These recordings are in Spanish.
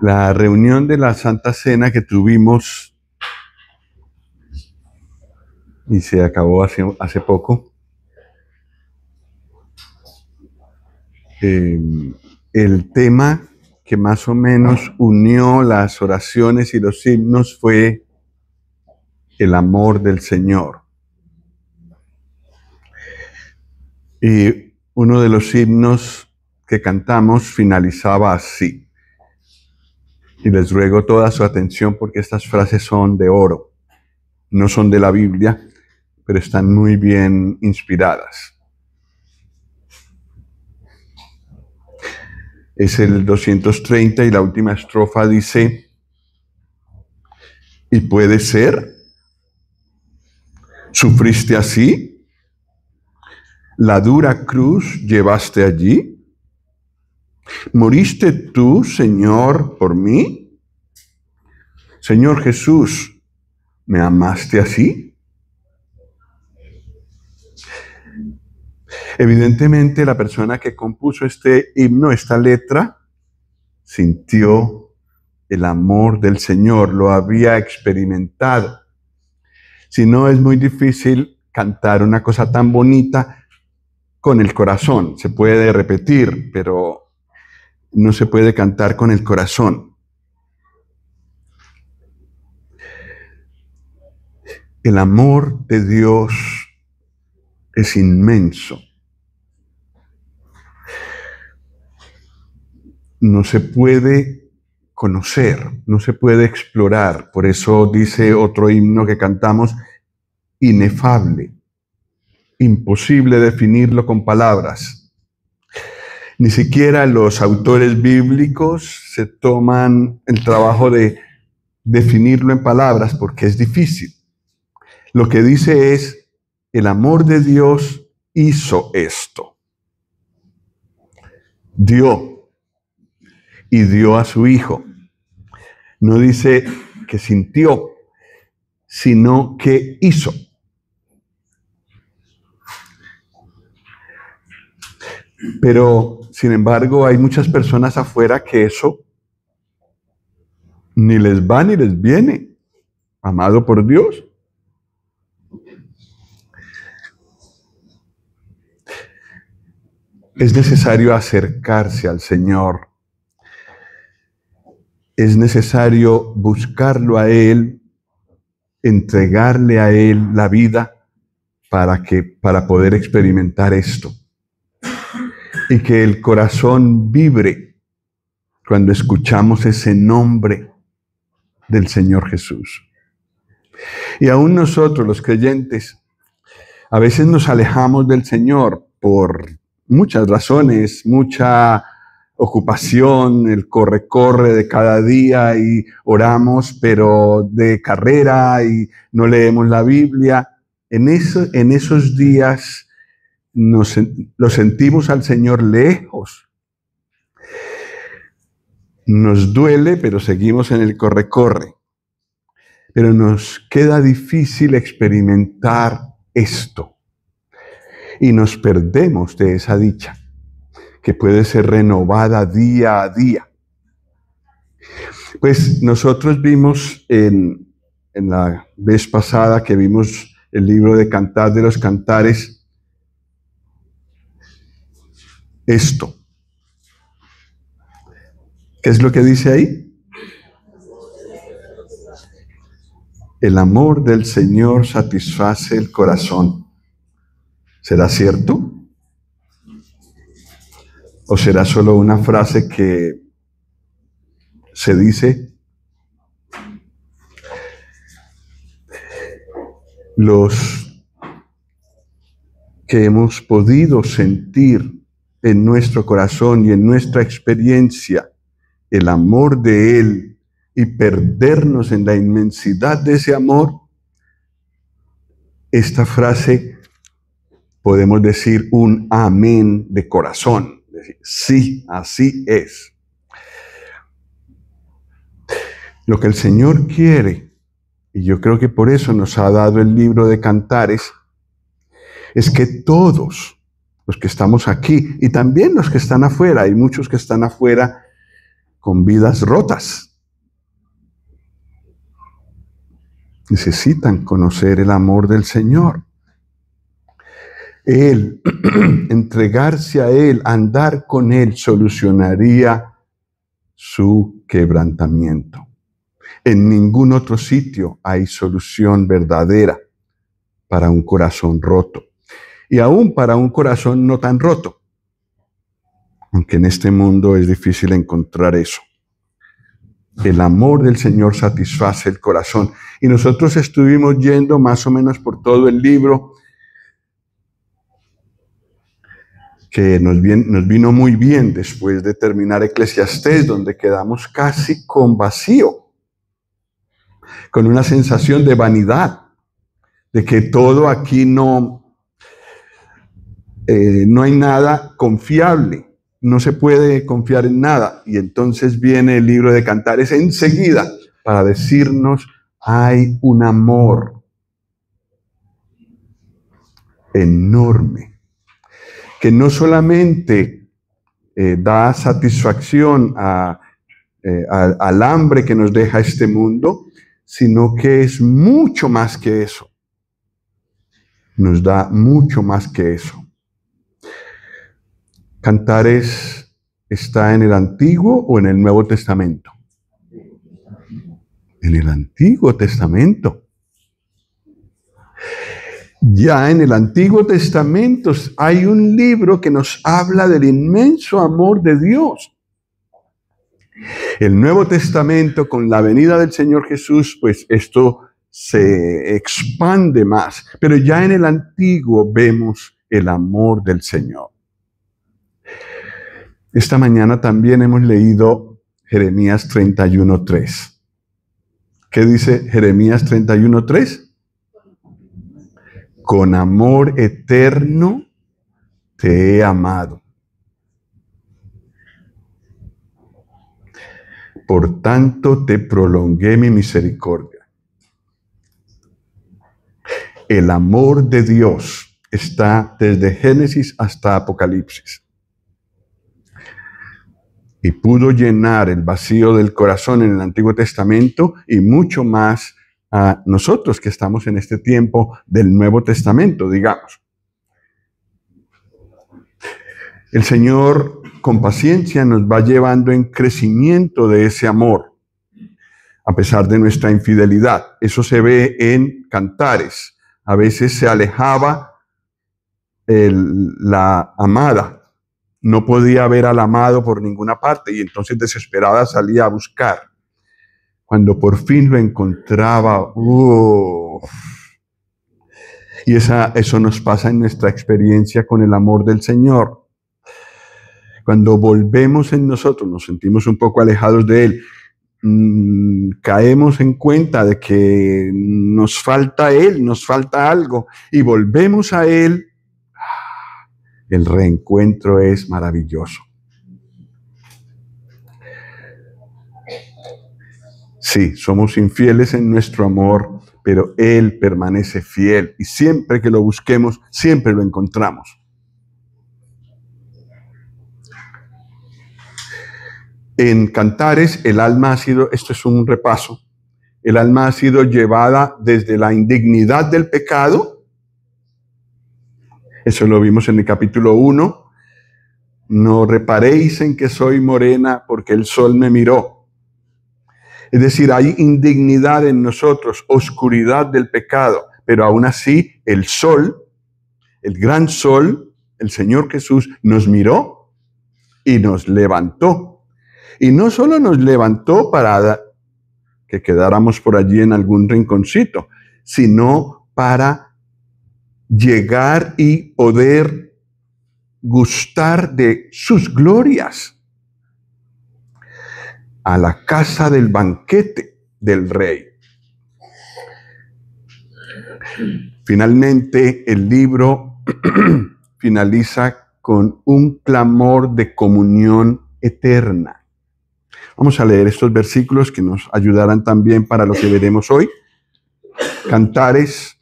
La reunión de la Santa Cena que tuvimos y se acabó hace poco, el tema que más o menos unió las oraciones y los himnos fue el amor del Señor. Y uno de los himnos que cantamos finalizaba así. Y les ruego toda su atención porque estas frases son de oro. No son de la Biblia, pero están muy bien inspiradas. Es el 230 y la última estrofa dice: ¿y puede ser? ¿Sufriste así? ¿La dura cruz llevaste allí? ¿Moriste tú, Señor, por mí? Señor Jesús, ¿me amaste así? Evidentemente, la persona que compuso este himno, esta letra, sintió el amor del Señor, lo había experimentado. Si no, es muy difícil cantar una cosa tan bonita con el corazón. Se puede repetir, pero no se puede cantar con el corazón. El amor de Dios es inmenso. No se puede conocer, no se puede explorar. Por eso dice otro himno que cantamos: inefable, imposible definirlo con palabras. Ni siquiera los autores bíblicos se toman el trabajo de definirlo en palabras porque es difícil. Lo que dice es: el amor de Dios hizo esto. Dio y dio a su Hijo. No dice que sintió, sino que hizo. Pero, sin embargo, hay muchas personas afuera que eso ni les va ni les viene. Amado por Dios. Es necesario acercarse al Señor. Es necesario buscarlo a Él, entregarle a Él la vida para poder experimentar esto. Y que el corazón vibre cuando escuchamos ese nombre del Señor Jesús. Y aún nosotros, los creyentes, a veces nos alejamos del Señor por muchas razones, mucha ocupación, el corre-corre de cada día, y oramos, pero de carrera, y no leemos la Biblia. En esos días lo sentimos al Señor lejos. Nos duele, pero seguimos en el corre-corre. Pero nos queda difícil experimentar esto. Y nos perdemos de esa dicha, que puede ser renovada día a día. Pues nosotros vimos en la vez pasada que vimos el libro de Cantar de los Cantares, esto. ¿Qué es lo que dice ahí? El amor del Señor satisface el corazón. ¿Será cierto? ¿O será solo una frase que se dice? Los que hemos podido sentir en nuestro corazón y en nuestra experiencia el amor de Él y perdernos en la inmensidad de ese amor, esta frase podemos decir un amén de corazón. Decir, sí, así es. Lo que el Señor quiere, y yo creo que por eso nos ha dado el libro de Cantares, es que todos los que estamos aquí, y también los que están afuera, hay muchos que están afuera con vidas rotas. Necesitan conocer el amor del Señor. Él, entregarse a Él, andar con Él, solucionaría su quebrantamiento. En ningún otro sitio hay solución verdadera para un corazón roto. Y aún para un corazón no tan roto. Aunque en este mundo es difícil encontrar eso. El amor del Señor satisface el corazón. Y nosotros estuvimos yendo más o menos por todo el libro, que nos vino muy bien después de terminar Eclesiastés, donde quedamos casi con vacío, con una sensación de vanidad, de que todo aquí no hay nada confiable. No se puede confiar en nada. Y entonces viene el libro de Cantares enseguida para decirnos, hay un amor enorme que no solamente da satisfacción al hambre que nos deja este mundo, sino que es mucho más que eso. Nos da mucho más que eso. ¿Cantares está en el Antiguo o en el Nuevo Testamento? En el Antiguo Testamento. Ya en el Antiguo Testamento hay un libro que nos habla del inmenso amor de Dios. El Nuevo Testamento, con la venida del Señor Jesús, pues esto se expande más. Pero ya en el Antiguo vemos el amor del Señor. Esta mañana también hemos leído Jeremías 31:3. ¿Qué dice Jeremías 31:3? Con amor eterno te he amado. Por tanto te prolongué mi misericordia. El amor de Dios está desde Génesis hasta Apocalipsis. Y pudo llenar el vacío del corazón en el Antiguo Testamento y mucho más a nosotros que estamos en este tiempo del Nuevo Testamento, digamos. El Señor con paciencia nos va llevando en crecimiento de ese amor, a pesar de nuestra infidelidad. Eso se ve en Cantares. A veces se alejaba la amada. No podía ver al amado por ninguna parte y entonces desesperada salía a buscar. Cuando por fin lo encontraba, y eso nos pasa en nuestra experiencia con el amor del Señor. Cuando volvemos en nosotros, nos sentimos un poco alejados de Él, caemos en cuenta de que nos falta Él, nos falta algo, y volvemos a Él. El reencuentro es maravilloso. Sí, somos infieles en nuestro amor, pero Él permanece fiel y siempre que lo busquemos, siempre lo encontramos. En Cantares, el alma ha sido, esto es un repaso, el alma ha sido llevada desde la indignidad del pecado. Eso lo vimos en el capítulo 1. No reparéis en que soy morena porque el sol me miró. Es decir, hay indignidad en nosotros, oscuridad del pecado, pero aún así el sol, el gran sol, el Señor Jesús nos miró y nos levantó. Y no solo nos levantó para que quedáramos por allí en algún rinconcito, sino para llegar y poder gustar de sus glorias a la casa del banquete del rey. Finalmente, el libro finaliza con un clamor de comunión eterna. Vamos a leer estos versículos que nos ayudarán también para lo que veremos hoy. Cantares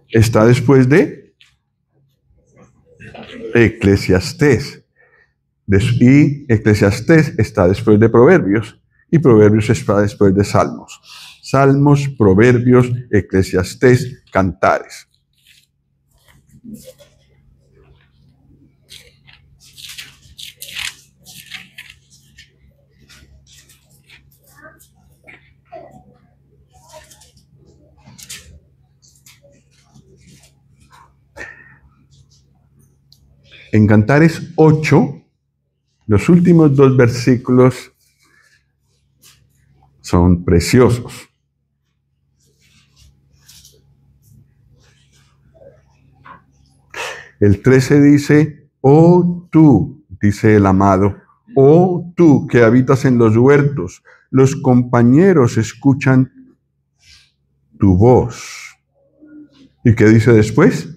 está después de Eclesiastés. Y Eclesiastés está después de Proverbios, y Proverbios está después de Salmos. Salmos, Proverbios, Eclesiastés, Cantares. En Cantares 8, los últimos 2 versículos son preciosos. El 13 dice, oh tú, dice el amado, oh tú que habitas en los huertos, los compañeros escuchan tu voz. ¿Y qué dice después?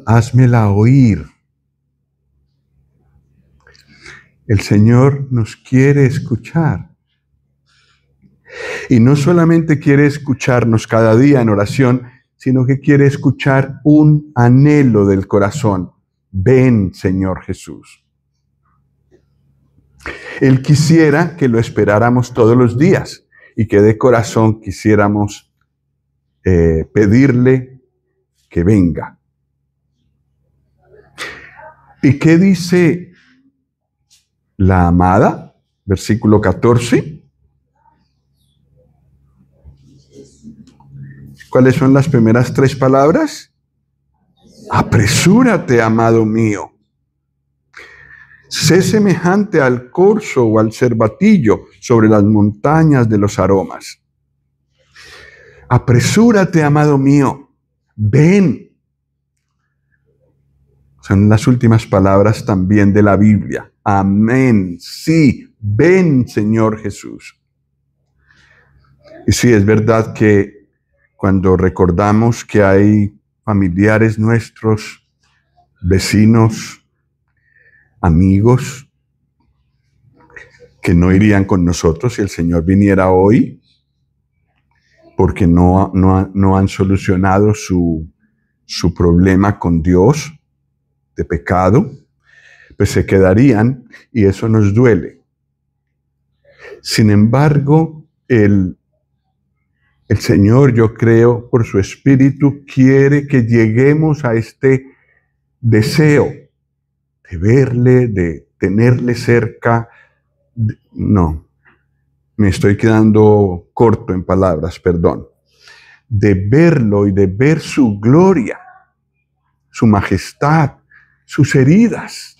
Házmela oír. El Señor nos quiere escuchar. Y no solamente quiere escucharnos cada día en oración, sino que quiere escuchar un anhelo del corazón. Ven, Señor Jesús. Él quisiera que lo esperáramos todos los días y que de corazón quisiéramos pedirle que venga. ¿Y qué dice la amada? Versículo 14. ¿Cuáles son las primeras 3 palabras? Apresúrate, amado mío. Sé semejante al corzo o al cervatillo sobre las montañas de los aromas. Apresúrate, amado mío. Ven. Son las últimas palabras también de la Biblia. Amén. Sí, ven, Señor Jesús. Y sí, es verdad que cuando recordamos que hay familiares nuestros, vecinos, amigos, que no irían con nosotros si el Señor viniera hoy, porque no han solucionado su problema con Dios de pecado, pues se quedarían y eso nos duele. Sin embargo, el Señor, yo creo, por su Espíritu, quiere que lleguemos a este deseo de verle, de tenerle cerca. No, me estoy quedando corto en palabras, perdón. De verlo y de ver su gloria, su majestad, sus heridas.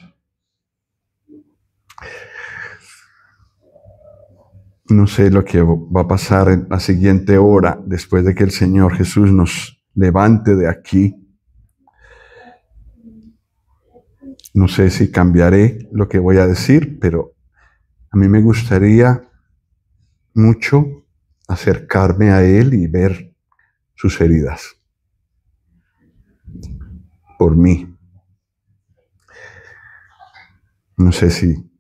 No sé lo que va a pasar en la siguiente hora después de que el Señor Jesús nos levante de aquí. No sé si cambiaré lo que voy a decir, pero a mí me gustaría mucho acercarme a Él y ver sus heridas por mí. No sé si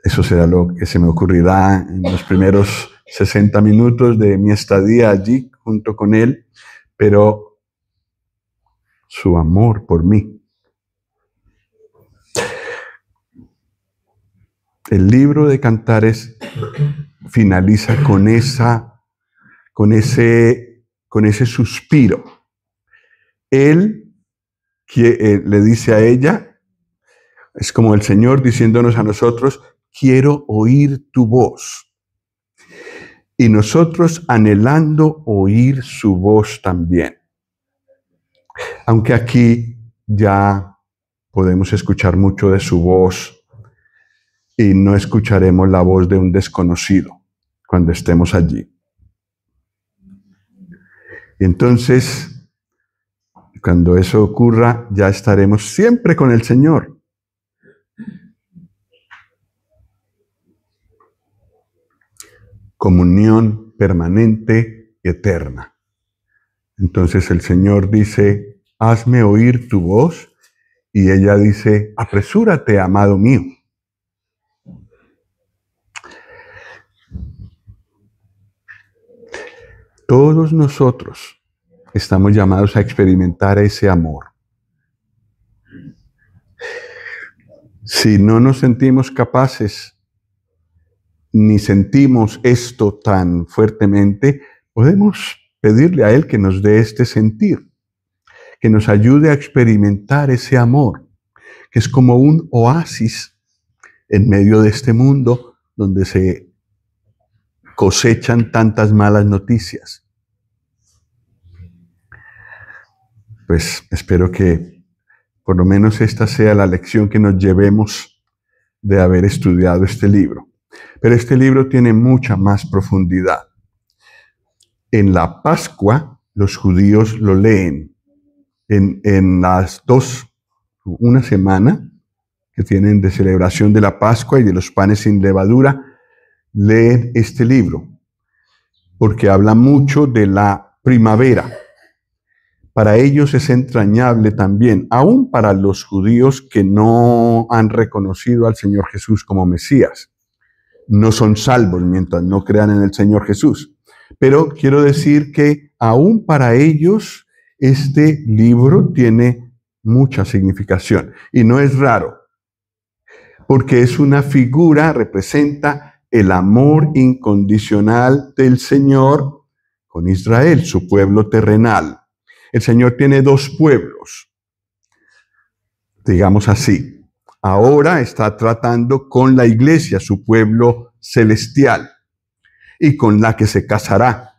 eso será lo que se me ocurrirá en los primeros 60 minutos de mi estadía allí junto con Él, pero su amor por mí. El libro de Cantares finaliza con ese suspiro. Él le dice a ella, es como el Señor diciéndonos a nosotros, quiero oír tu voz. Y nosotros anhelando oír su voz también. Aunque aquí ya podemos escuchar mucho de su voz y no escucharemos la voz de un desconocido cuando estemos allí. Y entonces, cuando eso ocurra, ya estaremos siempre con el Señor. Comunión permanente y eterna. Entonces el Señor dice, hazme oír tu voz, y ella dice, apresúrate, amado mío. Todos nosotros estamos llamados a experimentar ese amor. Si no nos sentimos capaces ni sentimos esto tan fuertemente, podemos pedirle a Él que nos dé este sentir, que nos ayude a experimentar ese amor, que es como un oasis en medio de este mundo donde se cosechan tantas malas noticias. Pues espero que por lo menos esta sea la lección que nos llevemos de haber estudiado este libro. Pero este libro tiene mucha más profundidad. En la Pascua, los judíos lo leen. En las una semana que tienen de celebración de la Pascua y de los panes sin levadura, leen este libro, porque habla mucho de la primavera. Para ellos es entrañable también, aún para los judíos que no han reconocido al Señor Jesús como Mesías. No son salvos mientras no crean en el Señor Jesús. Pero quiero decir que aún para ellos este libro tiene mucha significación. Y no es raro, porque es una figura, representa el amor incondicional del Señor con Israel, su pueblo terrenal. El Señor tiene dos pueblos, digamos así. Ahora está tratando con la iglesia, su pueblo celestial, y con la que se casará.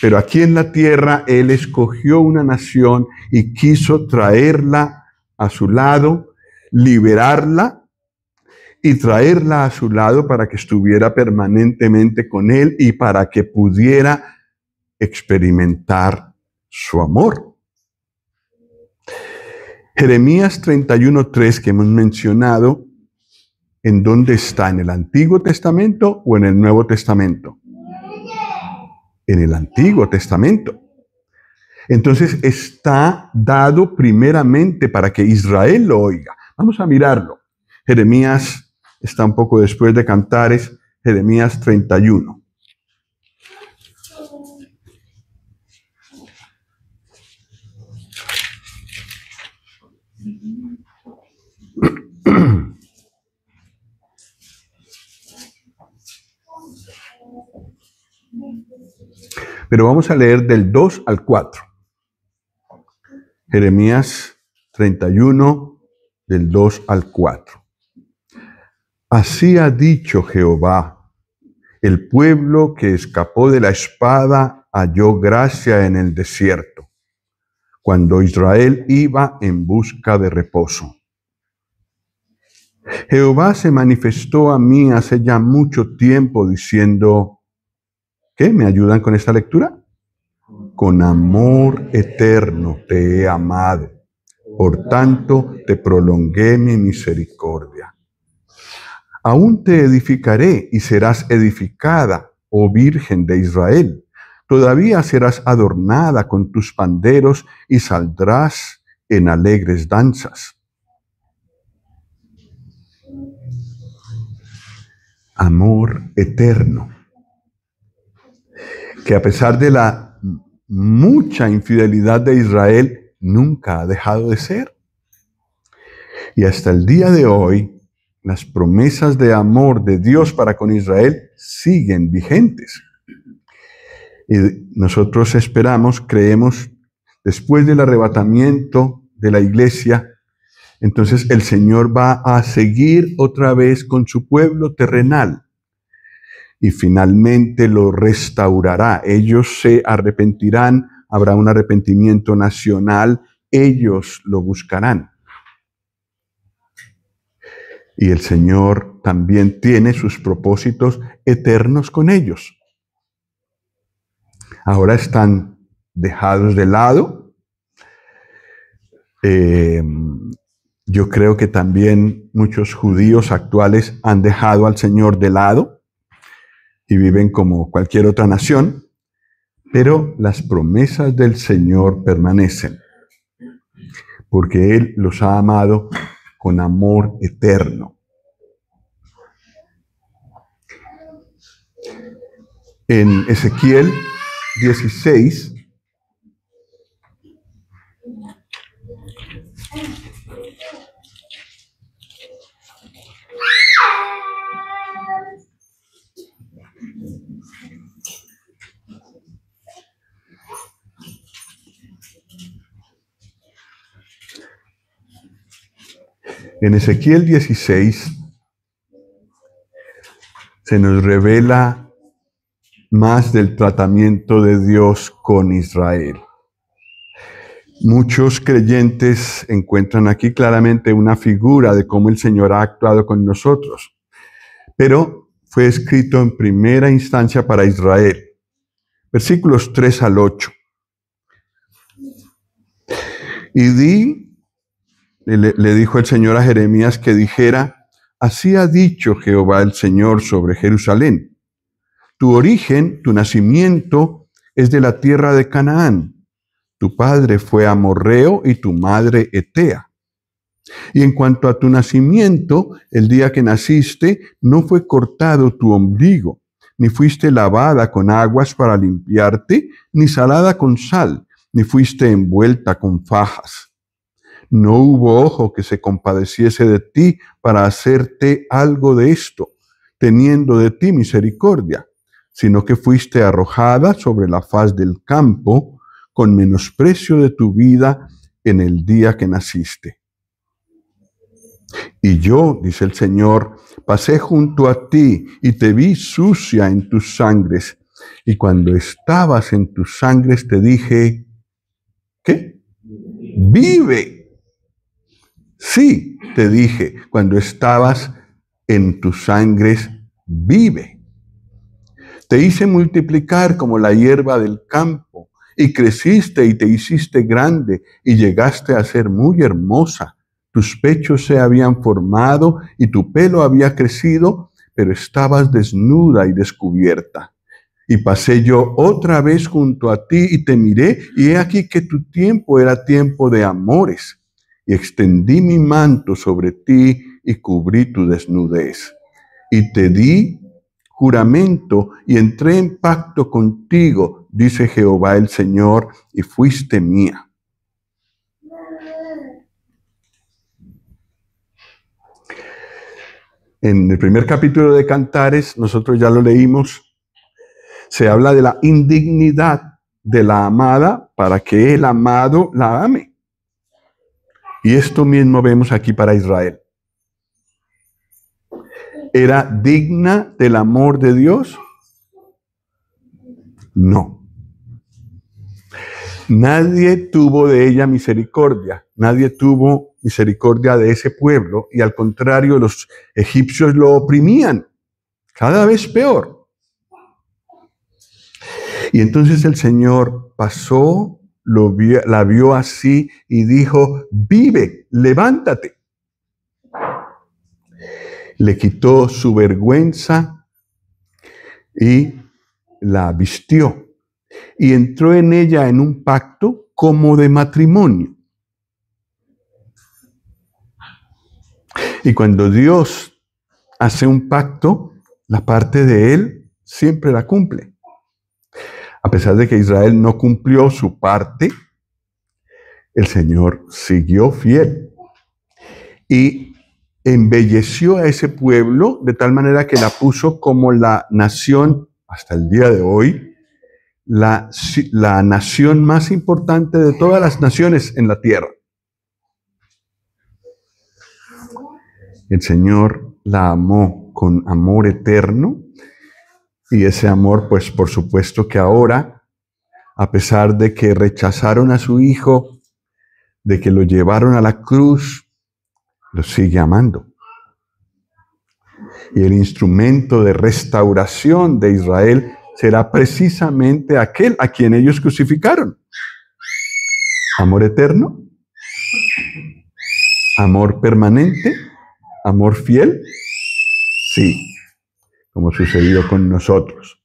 Pero aquí en la tierra Él escogió una nación y quiso traerla a su lado, liberarla y traerla a su lado para que estuviera permanentemente con Él y para que pudiera experimentar su amor. Jeremías 31:3 que hemos mencionado, ¿en dónde está? ¿En el Antiguo Testamento o en el Nuevo Testamento? En el Antiguo Testamento. Entonces está dado primeramente para que Israel lo oiga. Vamos a mirarlo. Jeremías está un poco después de Cantares, Jeremías 31. Pero vamos a leer del 2 al 4. Jeremías 31, del 2 al 4. Así ha dicho Jehová, el pueblo que escapó de la espada halló gracia en el desierto, cuando Israel iba en busca de reposo. Jehová se manifestó a mí hace ya mucho tiempo diciendo, ¿qué? ¿Me ayudan con esta lectura? Con amor eterno te he amado, por tanto te prolongué mi misericordia. Aún te edificaré y serás edificada, oh Virgen de Israel. Todavía serás adornada con tus panderos y saldrás en alegres danzas. Amor eterno, que a pesar de la mucha infidelidad de Israel, nunca ha dejado de ser. Y hasta el día de hoy, las promesas de amor de Dios para con Israel siguen vigentes. Y nosotros esperamos, creemos, después del arrebatamiento de la iglesia, entonces el Señor va a seguir otra vez con su pueblo terrenal y finalmente lo restaurará. Ellos se arrepentirán, habrá un arrepentimiento nacional, ellos lo buscarán. Y el Señor también tiene sus propósitos eternos con ellos. Ahora están dejados de lado. Yo creo que también muchos judíos actuales han dejado al Señor de lado y viven como cualquier otra nación, pero las promesas del Señor permanecen, porque Él los ha amado con amor eterno. En Ezequiel 16, En Ezequiel 16 se nos revela más del tratamiento de Dios con Israel. Muchos creyentes encuentran aquí claramente una figura de cómo el Señor ha actuado con nosotros, pero fue escrito en primera instancia para Israel. Versículos 3 al 8. Y le dijo el Señor a Jeremías que dijera: así ha dicho Jehová el Señor sobre Jerusalén. Tu origen, tu nacimiento, es de la tierra de Canaán. Tu padre fue amorreo y tu madre etea. Y en cuanto a tu nacimiento, el día que naciste, no fue cortado tu ombligo, ni fuiste lavada con aguas para limpiarte, ni salada con sal, ni fuiste envuelta con fajas. No hubo ojo que se compadeciese de ti para hacerte algo de esto, teniendo de ti misericordia, sino que fuiste arrojada sobre la faz del campo, con menosprecio de tu vida en el día que naciste. Y yo, dice el Señor, pasé junto a ti y te vi sucia en tus sangres. Y cuando estabas en tus sangres te dije, ¿qué? ¡Vive! Sí, te dije, cuando estabas en tus sangres, vive. Te hice multiplicar como la hierba del campo, y creciste y te hiciste grande, y llegaste a ser muy hermosa. Tus pechos se habían formado y tu pelo había crecido, pero estabas desnuda y descubierta. Y pasé yo otra vez junto a ti y te miré, y he aquí que tu tiempo era tiempo de amores. Y extendí mi manto sobre ti y cubrí tu desnudez. Y te di juramento y entré en pacto contigo, dice Jehová el Señor, y fuiste mía. En el primer capítulo de Cantares, nosotros ya lo leímos, se habla de la indignidad de la amada para que el amado la ame. Y esto mismo vemos aquí para Israel. ¿Era digna del amor de Dios? No. Nadie tuvo de ella misericordia. Nadie tuvo misericordia de ese pueblo. Y al contrario, los egipcios lo oprimían. Cada vez peor. Y entonces el Señor pasó, la vio así y dijo, vive, levántate. Le quitó su vergüenza y la vistió. Y entró en ella en un pacto como de matrimonio. Y cuando Dios hace un pacto, la parte de Él siempre la cumple. A pesar de que Israel no cumplió su parte, el Señor siguió fiel. Y embelleció a ese pueblo de tal manera que la puso como la nación, hasta el día de hoy, la nación más importante de todas las naciones en la tierra. El Señor la amó con amor eterno, y ese amor, pues por supuesto que ahora, a pesar de que rechazaron a su Hijo, de que lo llevaron a la cruz, lo sigue amando. Y el instrumento de restauración de Israel será precisamente aquel a quien ellos crucificaron. Amor eterno, amor permanente, amor fiel, sí, como sucedió con nosotros.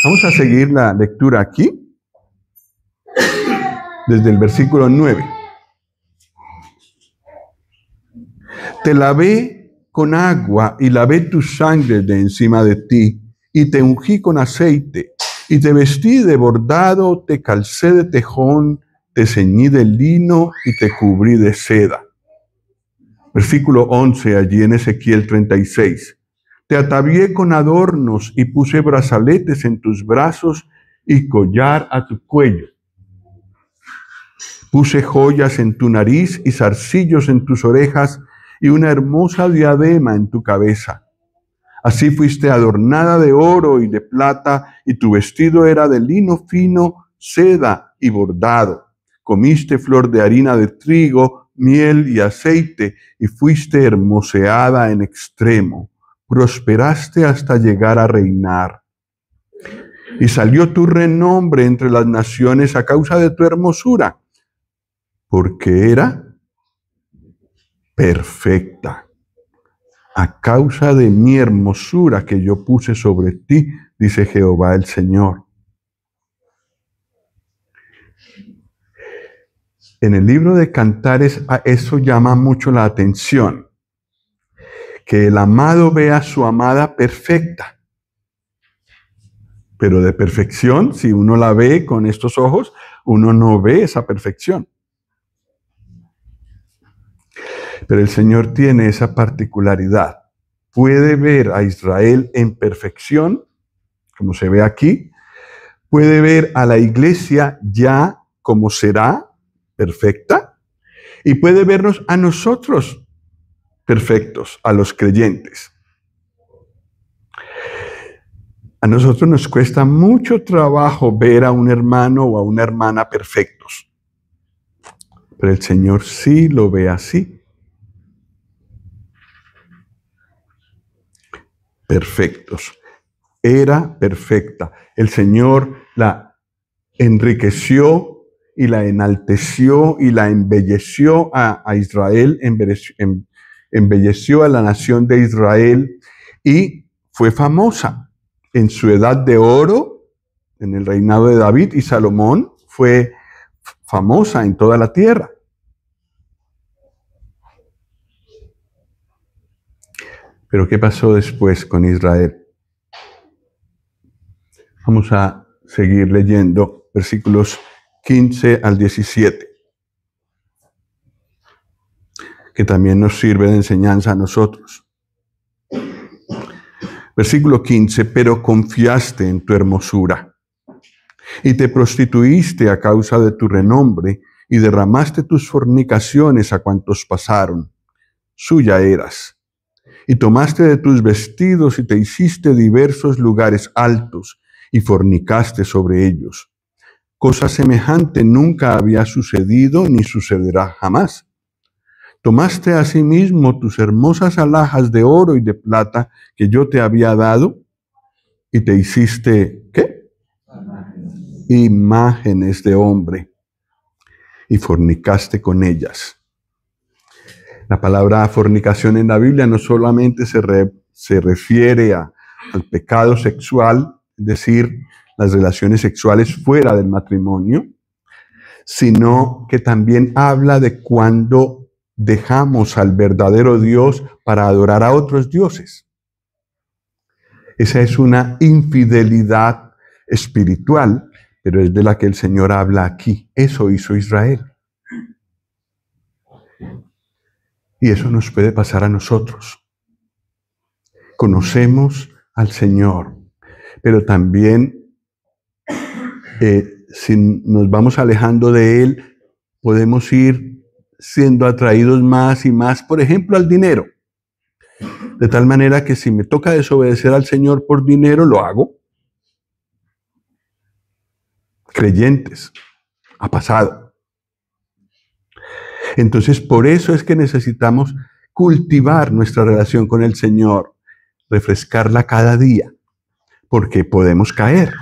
Vamos a seguir la lectura aquí, desde el versículo 9. Te lavé con agua y lavé tu sangre de encima de ti, y te ungí con aceite, y te vestí de bordado, te calcé de tejón, te ceñí de lino y te cubrí de seda. Versículo 11, allí en Ezequiel 36. Te atavié con adornos y puse brazaletes en tus brazos y collar a tu cuello. Puse joyas en tu nariz y zarcillos en tus orejas y una hermosa diadema en tu cabeza. Así fuiste adornada de oro y de plata, y tu vestido era de lino fino, seda y bordado. Comiste flor de harina de trigo, miel y aceite, y fuiste hermoseada en extremo. Prosperaste hasta llegar a reinar. Y salió tu renombre entre las naciones a causa de tu hermosura, porque era perfecta. A causa de mi hermosura que yo puse sobre ti, dice Jehová el Señor. En el libro de Cantares, a eso llama mucho la atención. Que el amado vea a su amada perfecta. Pero de perfección, si uno la ve con estos ojos, uno no ve esa perfección. Pero el Señor tiene esa particularidad. Puede ver a Israel en perfección, como se ve aquí. Puede ver a la iglesia ya como será, perfecta. Y puede vernos a nosotros perfectos, a los creyentes. A nosotros nos cuesta mucho trabajo ver a un hermano o a una hermana perfectos. Pero el Señor sí lo ve así. Perfectos. Era perfecta. El Señor la enriqueció y la enalteció y la embelleció a Israel, embelleció a la nación de Israel y fue famosa. En su edad de oro, en el reinado de David y Salomón, fue famosa en toda la tierra. Pero ¿qué pasó después con Israel? Vamos a seguir leyendo versículos 15 al 17, que también nos sirve de enseñanza a nosotros. Versículo 15, pero confiaste en tu hermosura y te prostituiste a causa de tu renombre y derramaste tus fornicaciones a cuantos pasaron. Suya eras. Y tomaste de tus vestidos y te hiciste diversos lugares altos y fornicaste sobre ellos. Cosa semejante nunca había sucedido ni sucederá jamás. Tomaste asimismo tus hermosas alhajas de oro y de plata que yo te había dado y te hiciste, ¿qué? Imágenes de hombre y fornicaste con ellas. La palabra fornicación en la Biblia no solamente se refiere al pecado sexual, es decir, las relaciones sexuales fuera del matrimonio, sino que también habla de cuando dejamos al verdadero Dios para adorar a otros dioses. Esa es una infidelidad espiritual, pero es de la que el Señor habla aquí. Eso hizo Israel. Y eso nos puede pasar a nosotros. Conocemos al Señor, pero también si nos vamos alejando de Él, podemos ir siendo atraídos más y más, por ejemplo, al dinero. De tal manera que si me toca desobedecer al Señor por dinero, lo hago. Creyentes, ha pasado. Entonces, por eso es que necesitamos cultivar nuestra relación con el Señor, refrescarla cada día, porque podemos caer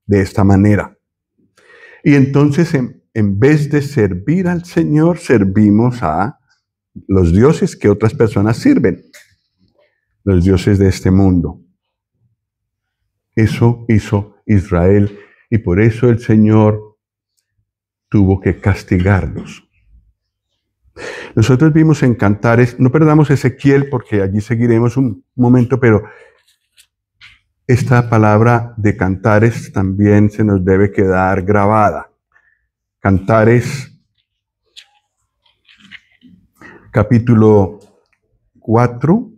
de esta manera. Y entonces, en vez de servir al Señor, servimos a los dioses que otras personas sirven, los dioses de este mundo. Eso hizo Israel y por eso el Señor tuvo que castigarlos. Nosotros vimos en Cantares, no perdamos Ezequiel porque allí seguiremos un momento, pero esta palabra de Cantares también se nos debe quedar grabada. Cantares, capítulo 4,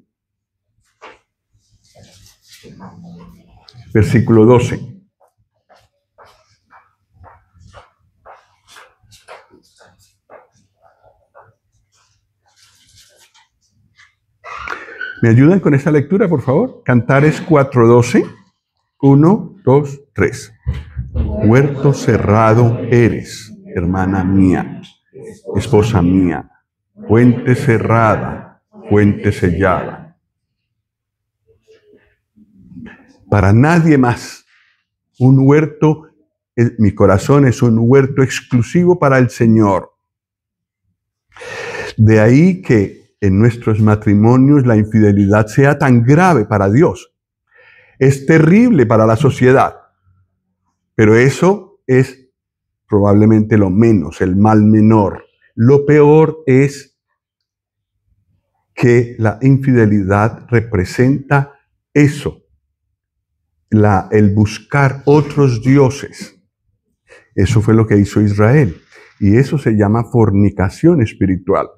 versículo 12. ¿Me ayudan con esta lectura, por favor? Cantares 4:12. 1, 2, 3. Huerto cerrado eres, hermana mía, esposa mía, fuente cerrada, fuente sellada. Para nadie más. Un huerto, mi corazón es un huerto exclusivo para el Señor. De ahí que en nuestros matrimonios la infidelidad sea tan grave para Dios. Es terrible para la sociedad, pero eso es probablemente lo menos, el mal menor. Lo peor es que la infidelidad representa eso, el buscar otros dioses. Eso fue lo que hizo Israel, y eso se llama fornicación espiritual.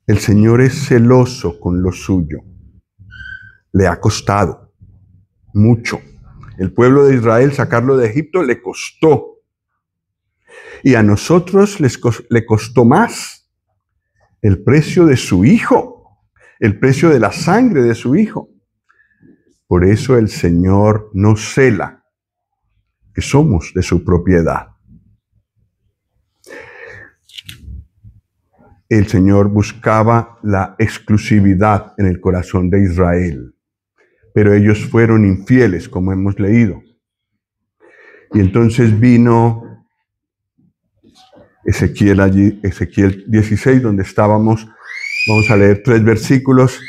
El Señor es celoso con lo suyo. Le ha costado mucho. El pueblo de Israel sacarlo de Egipto le costó. Y a nosotros le costó más. El precio de su Hijo. El precio de la sangre de su Hijo. Por eso el Señor nos cela, que somos de su propiedad. El Señor buscaba la exclusividad en el corazón de Israel, pero ellos fueron infieles, como hemos leído. Y entonces vino Ezequiel allí, Ezequiel 16, donde estábamos. Vamos a leer 3 versículos.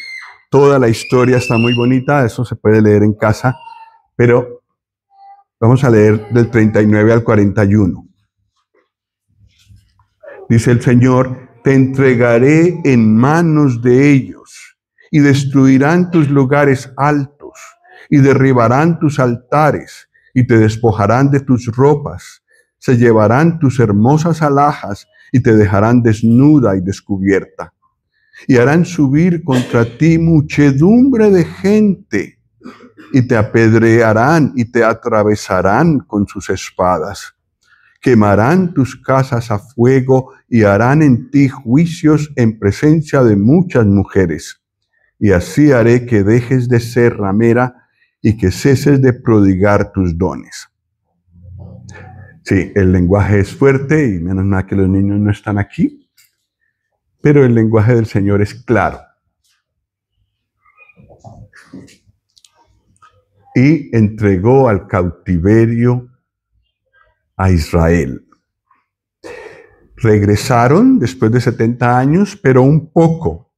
Toda la historia está muy bonita, eso se puede leer en casa, pero vamos a leer del 39 al 41. Dice el Señor: te entregaré en manos de ellos, y destruirán tus lugares altos, y derribarán tus altares, y te despojarán de tus ropas, se llevarán tus hermosas alhajas, y te dejarán desnuda y descubierta. Y harán subir contra ti muchedumbre de gente, y te apedrearán y te atravesarán con sus espadas. Quemarán tus casas a fuego y harán en ti juicios en presencia de muchas mujeres. Y así haré que dejes de ser ramera y que ceses de prodigar tus dones. Sí, el lenguaje es fuerte y menos mal que los niños no están aquí, pero el lenguaje del Señor es claro. Y entregó al cautiverio a Israel. Regresaron después de 70 años, pero un poco,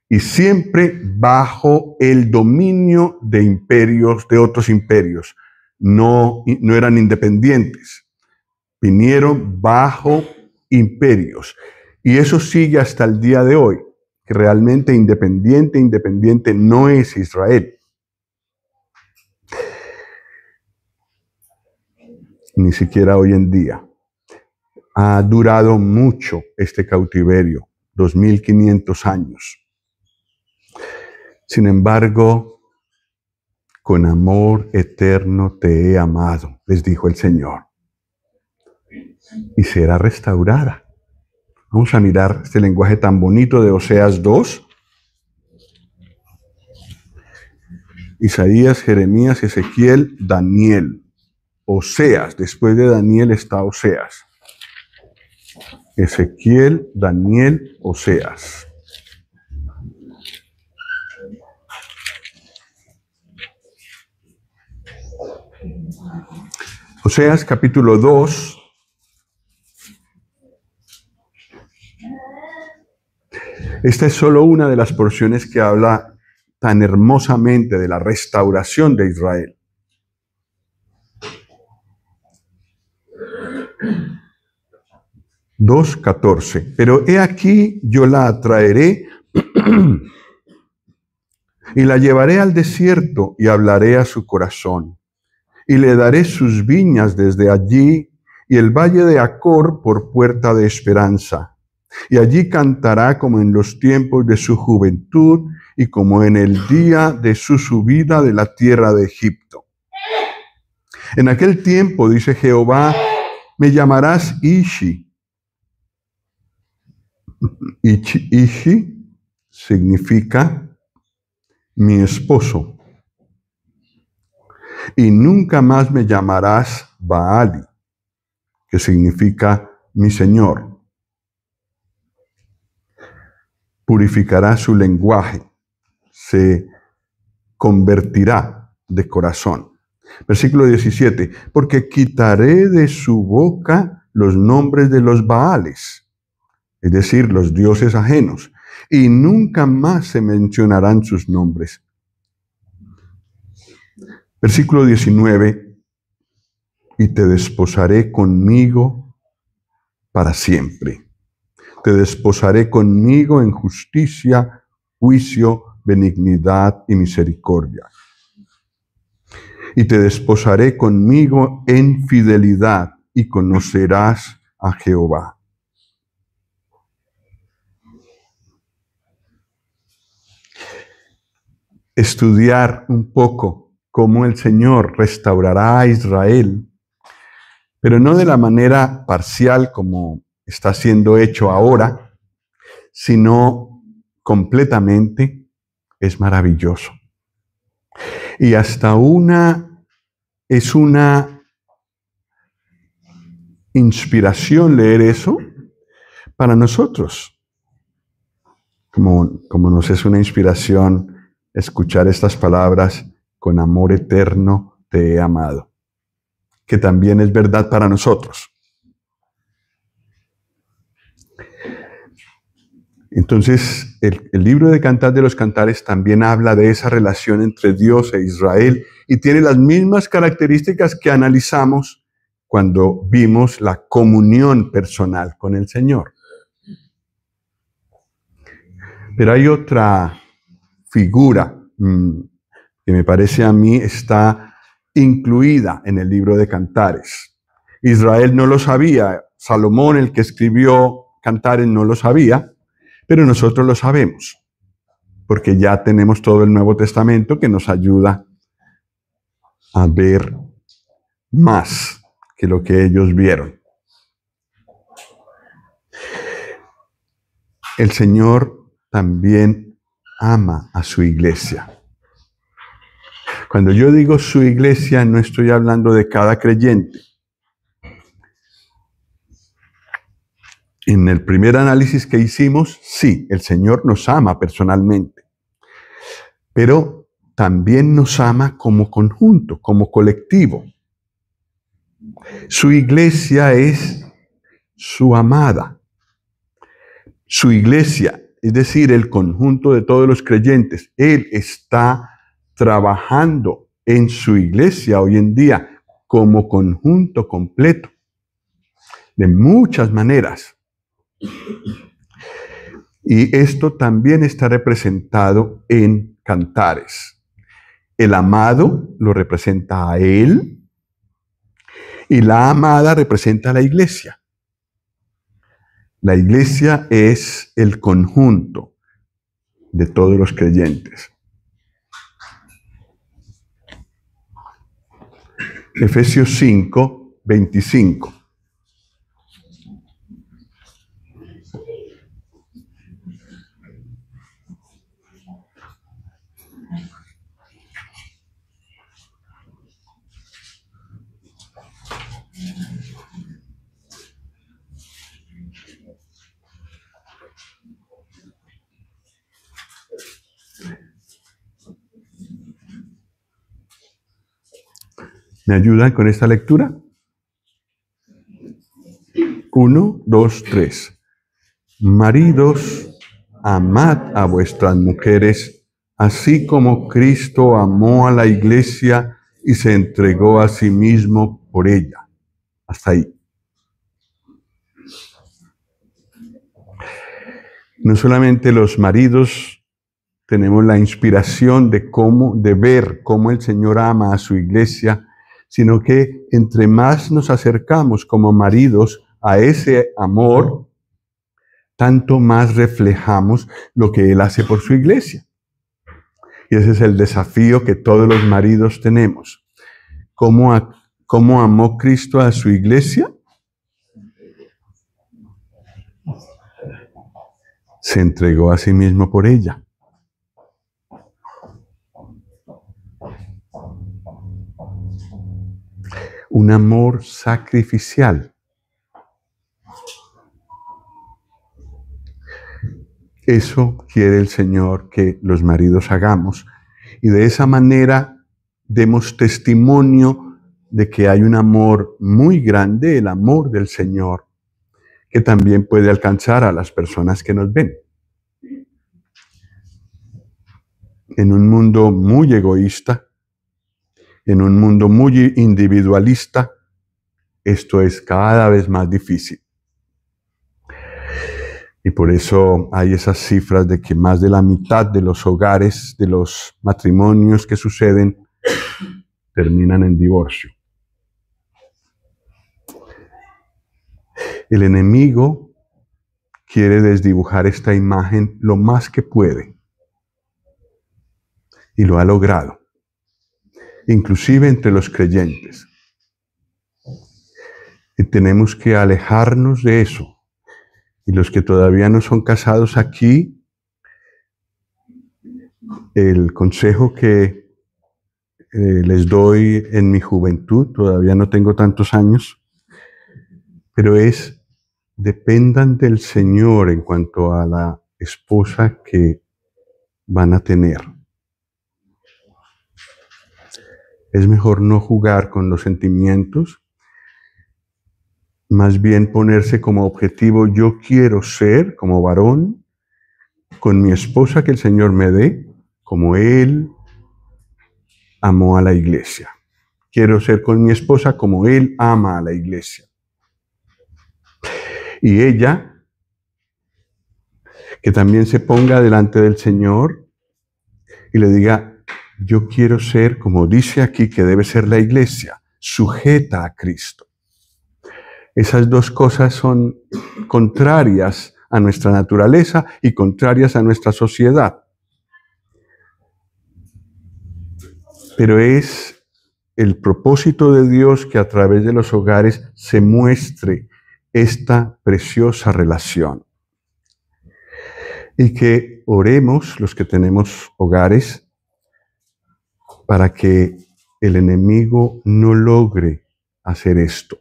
y siempre bajo el dominio de imperios, de otros imperios. No eran independientes, vinieron bajo imperios. Y eso sigue hasta el día de hoy, que realmente independiente no es Israel. Ni siquiera hoy en día. Ha durado mucho este cautiverio, 2500 años. Sin embargo, con amor eterno te he amado, les dijo el Señor, y será restaurada. Vamos a mirar este lenguaje tan bonito de Oseas 2. Isaías, Jeremías, Ezequiel, Daniel. Oseas, después de Daniel está Oseas. Ezequiel, Daniel, Oseas. Oseas capítulo 2. Esta es solo una de las porciones que habla tan hermosamente de la restauración de Israel. (2:14) Pero he aquí yo la atraeré y la llevaré al desierto y hablaré a su corazón. Y le daré sus viñas desde allí y el valle de Acor por puerta de esperanza. Y allí cantará como en los tiempos de su juventud y como en el día de su subida de la tierra de Egipto. En aquel tiempo, dice Jehová, me llamarás Ishi. Ishi significa mi esposo. Y nunca más me llamarás Baali, que significa mi Señor. Purificará su lenguaje, se convertirá de corazón. Versículo 17, porque quitaré de su boca los nombres de los Baales, es decir, los dioses ajenos, y nunca más se mencionarán sus nombres. Versículo 19, y te desposaré conmigo para siempre. Te desposaré conmigo en justicia, juicio, benignidad y misericordia. Y te desposaré conmigo en fidelidad y conocerás a Jehová. Estudiar un poco cómo el Señor restaurará a Israel, pero no de la manera parcial como está siendo hecho ahora, sino completamente, es maravilloso. Y hasta es una inspiración leer eso para nosotros. Como nos es una inspiración escuchar estas palabras, con amor eterno te he amado, que también es verdad para nosotros. Entonces, el libro de Cantar de los Cantares también habla de esa relación entre Dios e Israel y tiene las mismas características que analizamos cuando vimos la comunión personal con el Señor. Pero hay otra figura que me parece a mí está incluida en el libro de Cantares. Israel no lo sabía, Salomón, el que escribió Cantares, no lo sabía, pero nosotros lo sabemos, porque ya tenemos todo el Nuevo Testamento que nos ayuda a ver más que lo que ellos vieron. El Señor también ama a su iglesia. Cuando yo digo su iglesia, no estoy hablando de cada creyente. En el primer análisis que hicimos, sí, el Señor nos ama personalmente, pero también nos ama como conjunto, como colectivo. Su iglesia es su amada. Su iglesia, es decir, el conjunto de todos los creyentes. Él está trabajando en su iglesia hoy en día como conjunto completo, de muchas maneras. Y esto también está representado en Cantares. El amado lo representa a Él y la amada representa a la iglesia. La iglesia es el conjunto de todos los creyentes. Efesios 5, 25. ¿Me ayudan con esta lectura? 1, 2, 3. Maridos, amad a vuestras mujeres, así como Cristo amó a la iglesia y se entregó a sí mismo por ella. Hasta ahí. No solamente los maridos tenemos la inspiración de ver cómo el Señor ama a su iglesia, sino que entre más nos acercamos como maridos a ese amor, tanto más reflejamos lo que Él hace por su iglesia. Y ese es el desafío que todos los maridos tenemos. ¿Cómo amó Cristo a su iglesia? se entregó a sí mismo por ella. Un amor sacrificial. Eso quiere el Señor que los maridos hagamos. Y de esa manera demos testimonio de que hay un amor muy grande, el amor del Señor, que también puede alcanzar a las personas que nos ven. En un mundo muy egoísta, en un mundo muy individualista, esto es cada vez más difícil. Y por eso hay esas cifras de que más de la mitad de los hogares, de los matrimonios que suceden, terminan en divorcio. El enemigo quiere desdibujar esta imagen lo más que puede. Y lo ha logrado. Inclusive entre los creyentes. Y tenemos que alejarnos de eso. Y los que todavía no son casados aquí, el consejo que les doy en mi juventud, todavía no tengo tantos años, pero es, dependan del Señor en cuanto a la esposa que van a tener. Es mejor no jugar con los sentimientos, más bien ponerse como objetivo, yo quiero ser como varón, con mi esposa que el Señor me dé, como Él amó a la iglesia. Quiero ser con mi esposa como Él ama a la iglesia. Y ella, que también se ponga delante del Señor y le diga, yo quiero ser, como dice aquí que debe ser la iglesia, sujeta a Cristo. Esas dos cosas son contrarias a nuestra naturaleza y contrarias a nuestra sociedad. Pero es el propósito de Dios que a través de los hogares se muestre esta preciosa relación. Y que oremos, los que tenemos hogares, para que el enemigo no logre hacer esto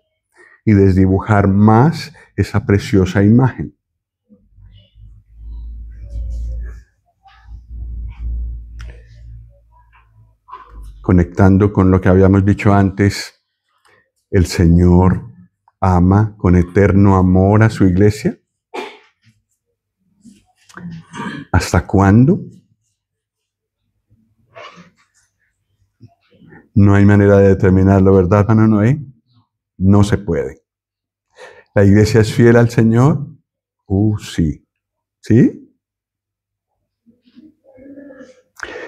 y desdibujar más esa preciosa imagen. Conectando con lo que habíamos dicho antes, el Señor ama con eterno amor a su iglesia. ¿Hasta cuándo? No hay manera de determinarlo, ¿verdad, hermano Noé? No se puede. ¿La iglesia es fiel al Señor? Sí. ¿Sí?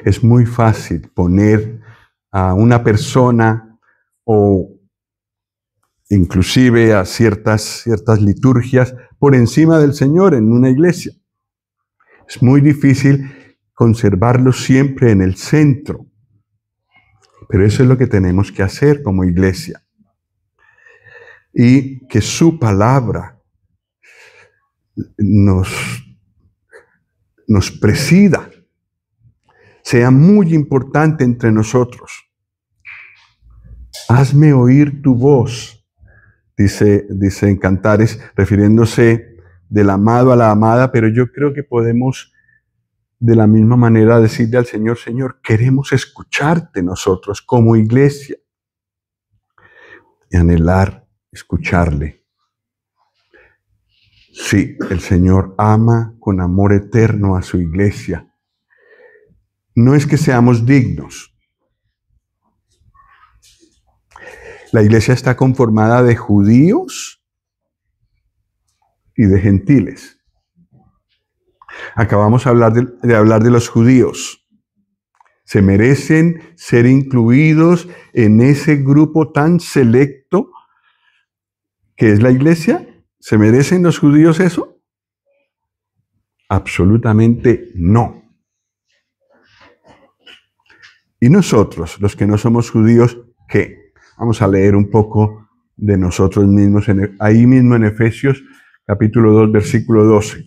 Es muy fácil poner a una persona o inclusive a ciertas liturgias por encima del Señor en una iglesia. Es muy difícil conservarlo siempre en el centro. Pero eso es lo que tenemos que hacer como iglesia. Y que su palabra nos presida, sea muy importante entre nosotros. Hazme oír tu voz, dice en Cantares, refiriéndose del amado a la amada, pero yo creo que podemos de la misma manera decirle al Señor, Señor, queremos escucharte nosotros como iglesia y anhelar escucharle. Sí, el Señor ama con amor eterno a su iglesia. No es que seamos dignos. La iglesia está conformada de judíos y de gentiles. Acabamos de hablar de los judíos. ¿Se merecen ser incluidos en ese grupo tan selecto que es la iglesia? ¿Se merecen los judíos eso? Absolutamente no. Y nosotros, los que no somos judíos, ¿qué? Vamos a leer un poco de nosotros mismos, ahí mismo en Efesios capítulo 2, versículo 12.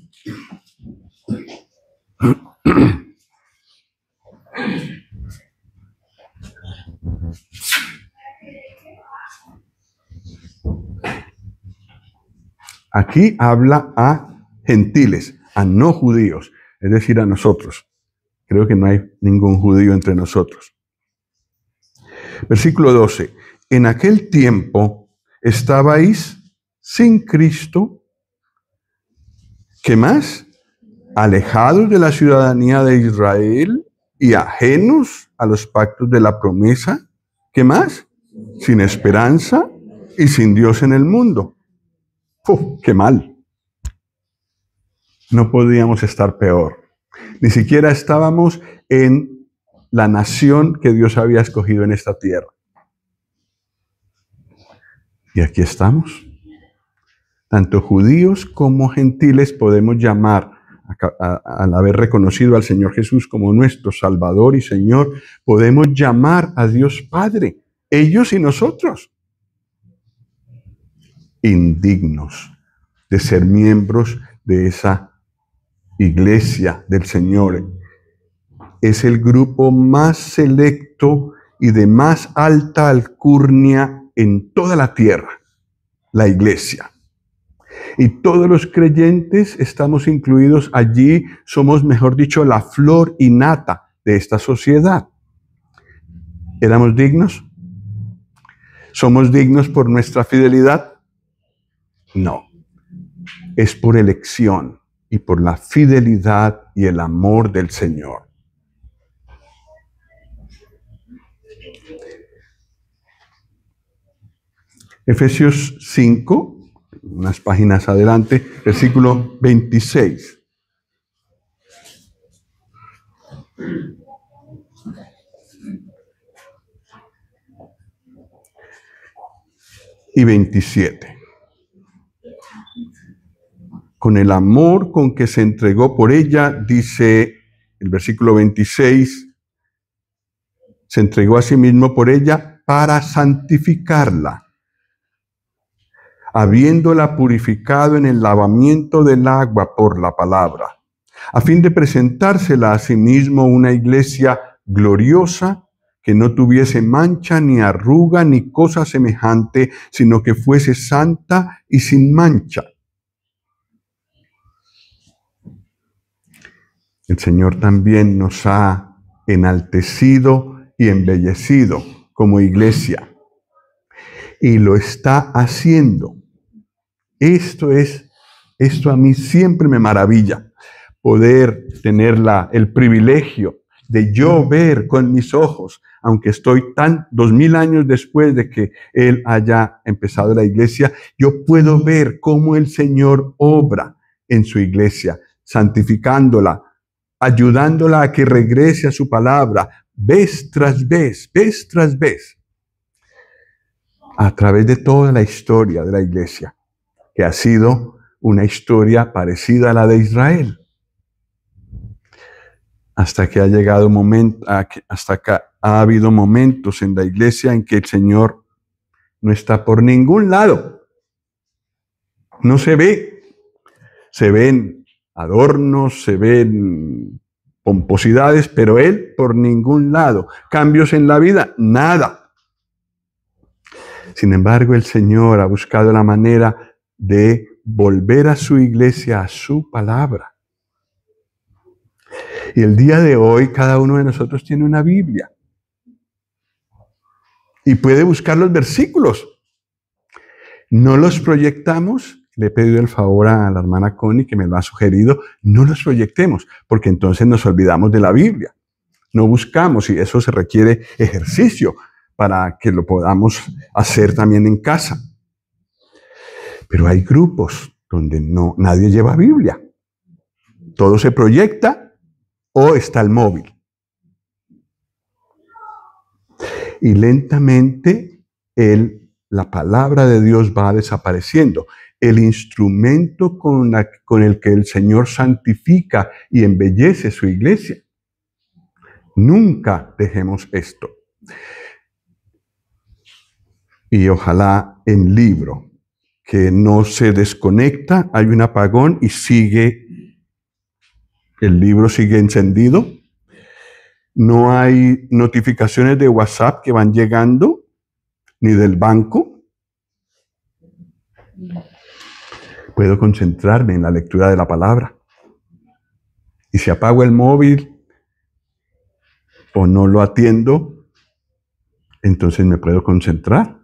Aquí habla a gentiles, a no judíos, es decir, a nosotros. Creo que no hay ningún judío entre nosotros. Versículo 12. En aquel tiempo estabais sin Cristo. ¿Qué más? Alejados de la ciudadanía de Israel y ajenos a los pactos de la promesa. ¿Qué más? Sin esperanza y sin Dios en el mundo. ¡Uf, qué mal! No podíamos estar peor. Ni siquiera estábamos en la nación que Dios había escogido en esta tierra. Y aquí estamos. Tanto judíos como gentiles podemos llamar, al haber reconocido al Señor Jesús como nuestro Salvador y Señor, podemos llamar a Dios Padre, ellos y nosotros. Indignos de ser miembros de esa iglesia del Señor. Es el grupo más selecto y de más alta alcurnia en toda la tierra, la iglesia. Y todos los creyentes estamos incluidos allí, somos, mejor dicho, la flor y nata de esta sociedad. ¿Éramos dignos? ¿Somos dignos por nuestra fidelidad? No. Es por elección y por la fidelidad y el amor del Señor. Efesios 5, unas páginas adelante, versículo 26. Y 27. Con el amor con que se entregó por ella, dice el versículo 26, se entregó a sí mismo por ella para santificarla, habiéndola purificado en el lavamiento del agua por la palabra, a fin de presentársela a sí mismo una iglesia gloriosa, que no tuviese mancha, ni arruga, ni cosa semejante, sino que fuese santa y sin mancha. El Señor también nos ha enaltecido y embellecido como iglesia. Y lo está haciendo. Esto a mí siempre me maravilla. Poder tener el privilegio de yo ver con mis ojos, aunque estoy 2000 años después de que Él haya empezado la iglesia, yo puedo ver cómo el Señor obra en su iglesia, santificándola, ayudándola a que regrese a su palabra, vez tras vez, a través de toda la historia de la iglesia, que ha sido una historia parecida a la de Israel. Hasta que ha llegado hasta que ha habido momentos en la iglesia en que el Señor no está por ningún lado. No se ve. Se ven adornos, se ven pomposidades, pero Él por ningún lado. Cambios en la vida, nada. Sin embargo, el Señor ha buscado la manera de volver a su iglesia, a su palabra. Y el día de hoy, cada uno de nosotros tiene una Biblia. Y puede buscar los versículos. No los proyectamos. Le he pedido el favor a la hermana Connie, que me lo ha sugerido. No los proyectemos, porque entonces nos olvidamos de la Biblia. No buscamos, y eso se requiere ejercicio para que lo podamos hacer también en casa. Pero hay grupos donde nadie lleva Biblia. Todo se proyecta o está el móvil. Y lentamente la palabra de Dios va desapareciendo. El instrumento con el que el Señor santifica y embellece su iglesia. Nunca dejemos esto. Y ojalá en libro, que no se desconecta, hay un apagón y sigue El libro sigue encendido. No hay notificaciones de WhatsApp que van llegando, ni del banco. Puedo concentrarme en la lectura de la palabra. Y si apago el móvil o no lo atiendo, entonces me puedo concentrar.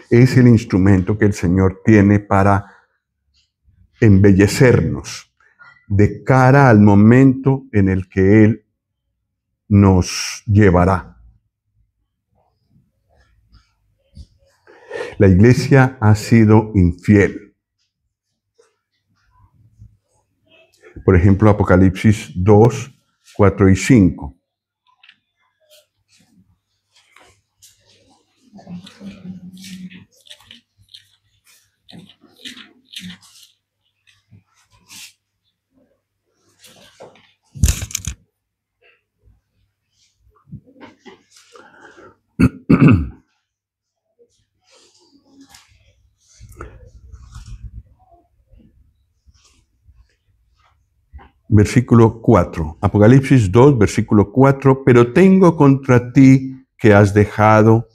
Es el instrumento que el Señor tiene para embellecernos de cara al momento en el que Él nos llevará. La iglesia ha sido infiel. Por ejemplo, Apocalipsis 2, 4 y 5. Versículo 4. Apocalipsis 2, versículo 4. Pero tengo contra ti que has dejado,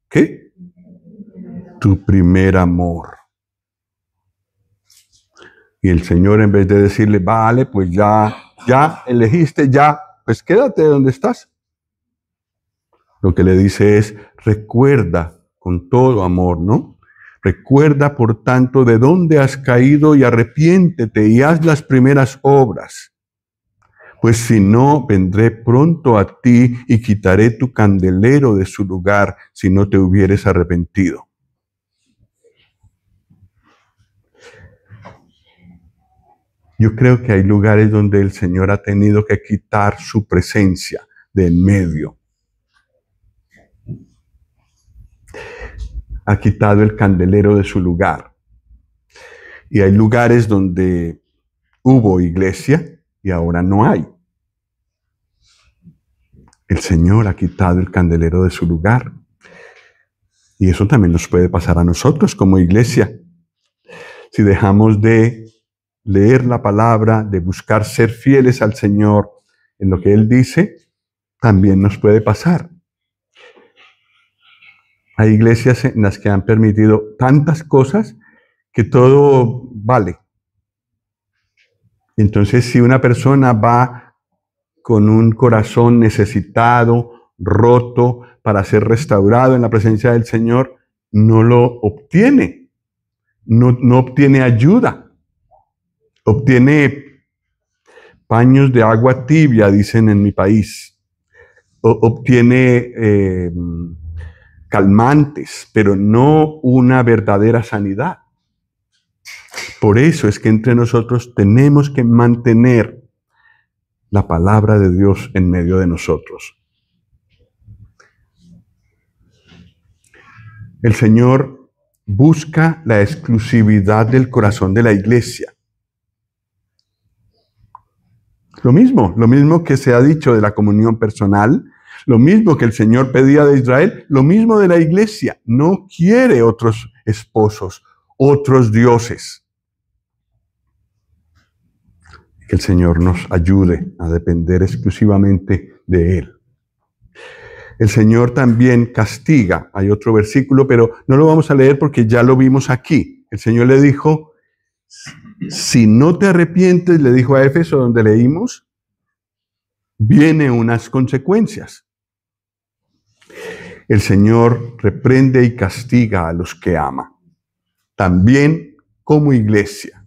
¿qué? Tu primer amor. Y el Señor, en vez de decirle, vale, pues ya elegiste, pues quédate donde estás. Lo que le dice es, recuerda con todo amor, ¿no? Recuerda, por tanto, de dónde has caído y arrepiéntete y haz las primeras obras. Pues si no, vendré pronto a ti y quitaré tu candelero de su lugar si no te hubieres arrepentido. Yo creo que hay lugares donde el Señor ha tenido que quitar su presencia de en medio. Ha quitado el candelero de su lugar. Y hay lugares donde hubo iglesia y ahora no hay. El Señor ha quitado el candelero de su lugar. Y eso también nos puede pasar a nosotros como iglesia. Si dejamos de leer la palabra, de buscar ser fieles al Señor en lo que Él dice, también nos puede pasar. Hay iglesias en las que han permitido tantas cosas que todo vale. Entonces, si una persona va con un corazón necesitado, roto, para ser restaurado en la presencia del Señor, no lo obtiene. No obtiene ayuda. Obtiene paños de agua tibia, dicen en mi país. Obtiene calmantes, pero no una verdadera sanidad. Por eso es que entre nosotros tenemos que mantener la palabra de Dios en medio de nosotros. El Señor busca la exclusividad del corazón de la iglesia. Lo mismo que se ha dicho de la comunión personal, lo mismo que el Señor pedía de Israel, lo mismo de la iglesia. No quiere otros esposos, otros dioses. Que el Señor nos ayude a depender exclusivamente de Él. El Señor también castiga. Hay otro versículo, pero no lo vamos a leer porque ya lo vimos aquí. El Señor le dijo, si no te arrepientes, le dijo a Éfeso, donde leímos, vienen unas consecuencias. El Señor reprende y castiga a los que ama. También como iglesia.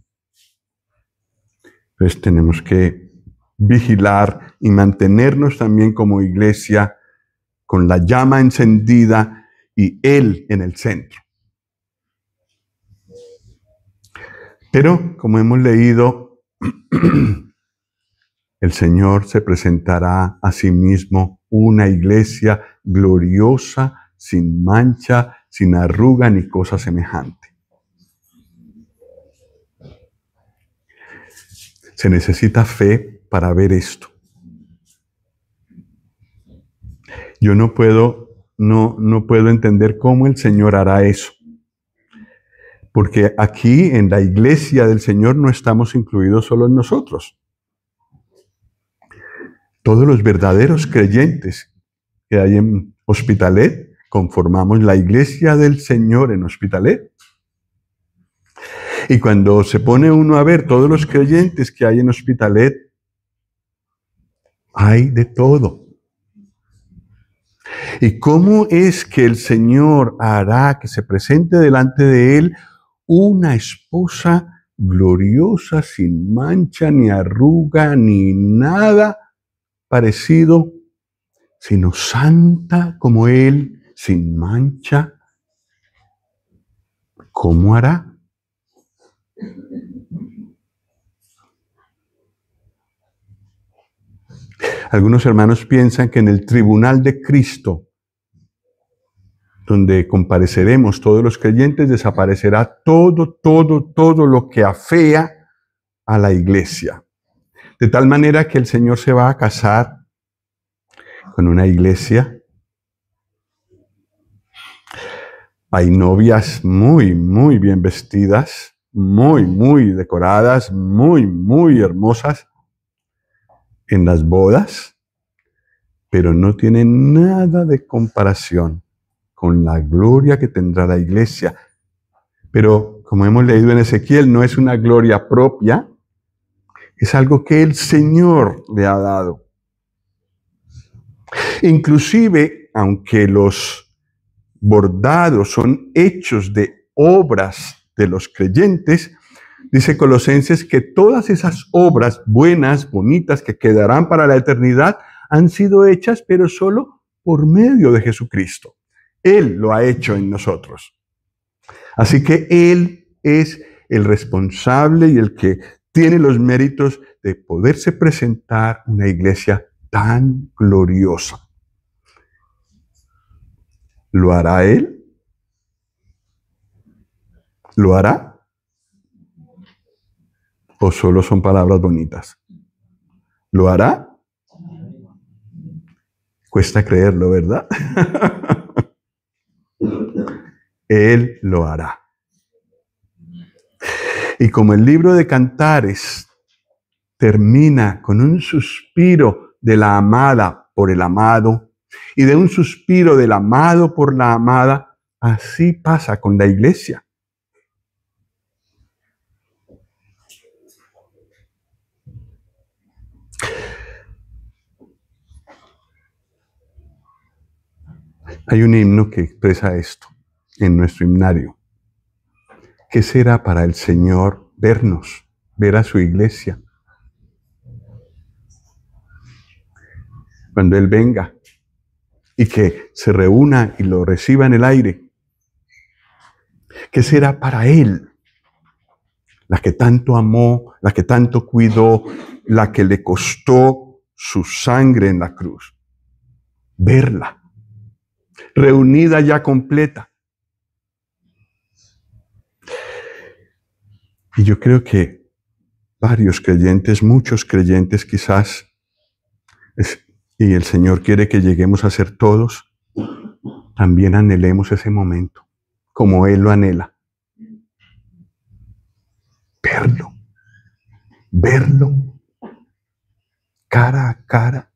Entonces tenemos que vigilar y mantenernos también como iglesia con la llama encendida y Él en el centro. Pero, como hemos leído, el Señor se presentará a sí mismo una iglesia gloriosa, sin mancha, sin arruga ni cosa semejante. Se necesita fe para ver esto. Yo no puedo entender cómo el Señor hará eso. Porque aquí en la iglesia del Señor no estamos incluidos solo nosotros. Todos los verdaderos creyentes que hay en Hospitalet conformamos la iglesia del Señor en Hospitalet. Y cuando se pone uno a ver todos los creyentes que hay en Hospitalet, hay de todo. ¿Y cómo es que el Señor hará que se presente delante de Él una esposa gloriosa, sin mancha, ni arruga, ni nada parecido, sino santa como Él, sin mancha? ¿Cómo hará? Algunos hermanos piensan que en el tribunal de Cristo, donde compareceremos todos los creyentes, desaparecerá todo lo que afea a la iglesia. De tal manera que el Señor se va a casar con una iglesia. Hay novias muy bien vestidas, muy decoradas, muy hermosas en las bodas, pero no tienen nada de comparación con la gloria que tendrá la iglesia. Pero como hemos leído en Ezequiel, no es una gloria propia, es algo que el Señor le ha dado. Inclusive, aunque los bordados son hechos de obras de los creyentes, dice Colosenses que todas esas obras buenas, bonitas, que quedarán para la eternidad, han sido hechas, pero solo por medio de Jesucristo. Él lo ha hecho en nosotros. Así que Él es el responsable y el que tiene los méritos de poderse presentar una iglesia tan gloriosa. ¿Lo hará Él? ¿Lo hará? ¿O solo son palabras bonitas? ¿Lo hará? Cuesta creerlo, ¿verdad? Él lo hará. Y como el libro de Cantares termina con un suspiro de la amada por el amado y de un suspiro del amado por la amada, así pasa con la iglesia. Hay un himno que expresa esto en nuestro himnario. ¿Qué será para el Señor vernos, ver a su iglesia? Cuando Él venga y que se reúna y lo reciba en el aire. ¿Qué será para Él? La que tanto amó, la que tanto cuidó, la que le costó su sangre en la cruz. Verla, reunida ya completa. Y yo creo que varios creyentes, muchos creyentes quizás, y el Señor quiere que lleguemos a ser todos, también anhelemos ese momento, como Él lo anhela. Verlo, cara a cara,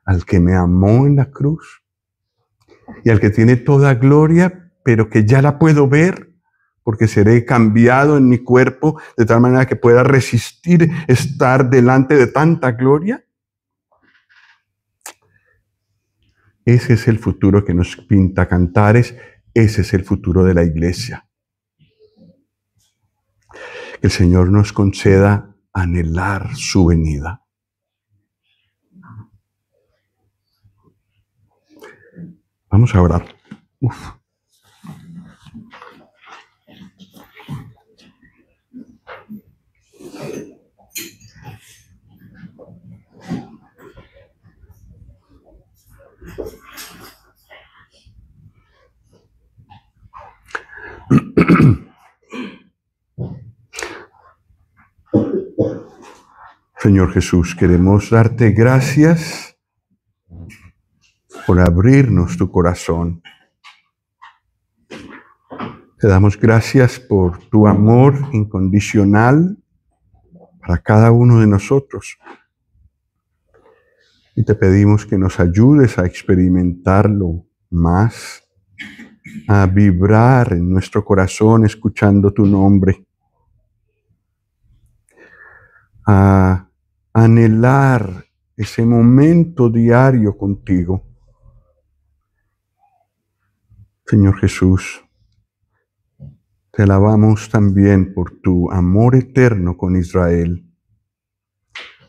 al que me amó en la cruz y al que tiene toda gloria, pero que ya la puedo ver, porque seré cambiado en mi cuerpo de tal manera que pueda resistir estar delante de tanta gloria. Ese es el futuro que nos pinta Cantares, ese es el futuro de la iglesia. Que el Señor nos conceda anhelar su venida. Vamos a orar. Señor Jesús, queremos darte gracias por abrirnos tu corazón. Te damos gracias por tu amor incondicional para cada uno de nosotros. Y te pedimos que nos ayudes a experimentarlo más, a vibrar en nuestro corazón escuchando tu nombre, a anhelar ese momento diario contigo. Señor Jesús, te alabamos también por tu amor eterno con Israel,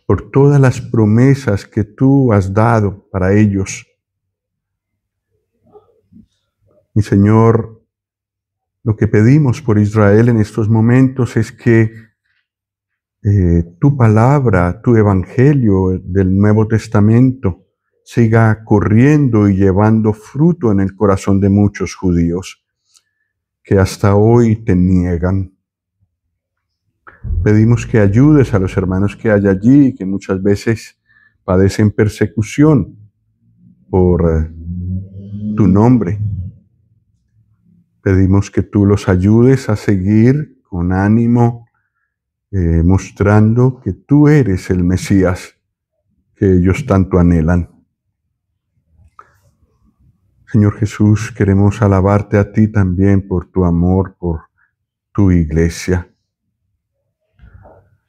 por todas las promesas que tú has dado para ellos. Mi Señor, lo que pedimos por Israel en estos momentos es que tu palabra, tu evangelio del Nuevo Testamento siga corriendo y llevando fruto en el corazón de muchos judíos que hasta hoy te niegan. Pedimos que ayudes a los hermanos que hay allí, que muchas veces padecen persecución por tu nombre. Pedimos que tú los ayudes a seguir con ánimo, mostrando que tú eres el Mesías que ellos tanto anhelan. Señor Jesús, queremos alabarte a ti también por tu amor, por tu iglesia.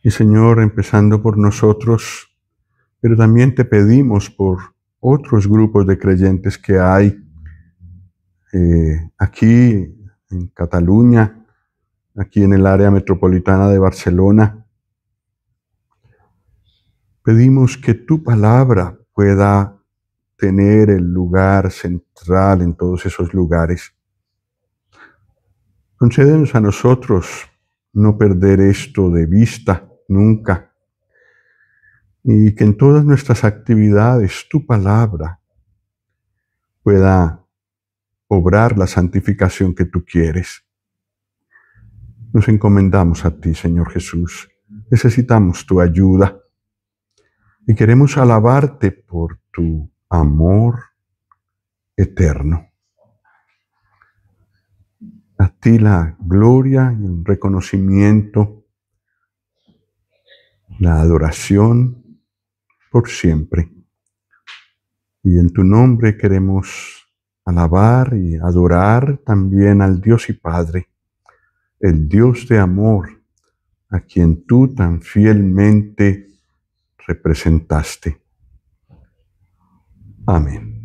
Y Señor, empezando por nosotros, pero también te pedimos por otros grupos de creyentes que hay aquí en Cataluña, aquí en el área metropolitana de Barcelona. Pedimos que tu palabra pueda tener el lugar central en todos esos lugares. Concédenos a nosotros no perder esto de vista nunca, y que en todas nuestras actividades tu palabra pueda obrar la santificación que tú quieres. Nos encomendamos a ti, Señor Jesús. Necesitamos tu ayuda y queremos alabarte por tu amor eterno. A ti la gloria y el reconocimiento, la adoración por siempre. Y en tu nombre queremos alabar y adorar también al Dios y Padre, el Dios de amor, a quien tú tan fielmente representaste. Amén.